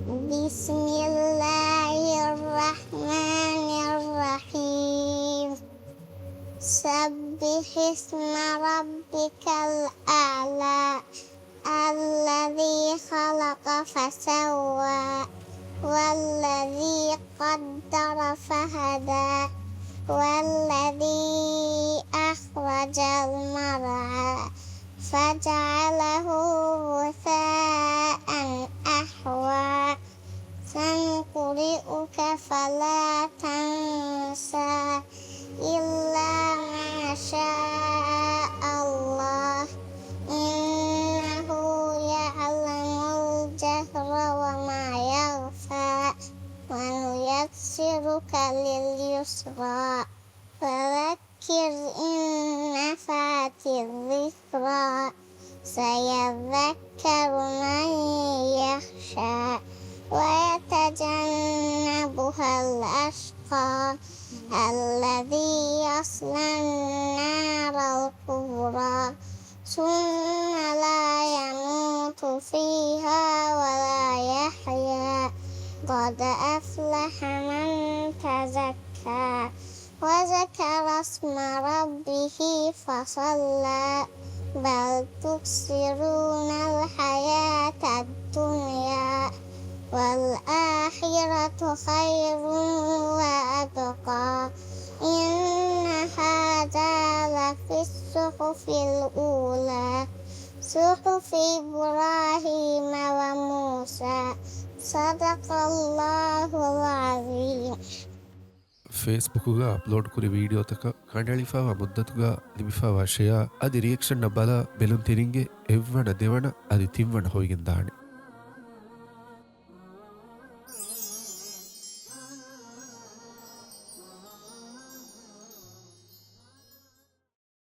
بسم الله الرحمن الرحيم سبح اسم ربك الأعلى الذي خلق فسوى والذي قدر فهدى والذي أخرج المرعى فجعله غثاء أحوى سنقرئك فلا تنسى إلا ما شاء الله إنه يعلم الجهر وما يخفى ونيسرك لليسرى فذكر إن نفعت الذكرى سيذكر من يخشى ويتجنبها الأشقى الذي يصلى النار الكبرى ثم لا يموت فيها ولا يحيا قد أفلح من تزكى وذكر اسم ربه فصلى بل تؤثرون الحياة الدنيا والآخرة خير وأبقى إن هذا لفي الصحف الأولى صحف إبراهيم وموسى صدق الله العظيم. ಫೇಸ್ಬುಕ್ಗ ಅಪ್ಲೋಡ್ ಕುರಿ ವೀಡಿಯೋ ತಕ ಕಂಡಳಿಫಾವ ಮುದ್ದತುಗ ನಿಮಿಫಾವ ಶೆಯ ಅದಿ ರಿಯಾಕ್ಷನ್ ನ ಬಲ ಬೆಲುನ್ ತಿರಿಂಗೆ ಎವ್ವಣ ದೆವಣ ಅದಿ ತಿಂವಣ ಹೋಯಿಗಿಂದಾಣೆ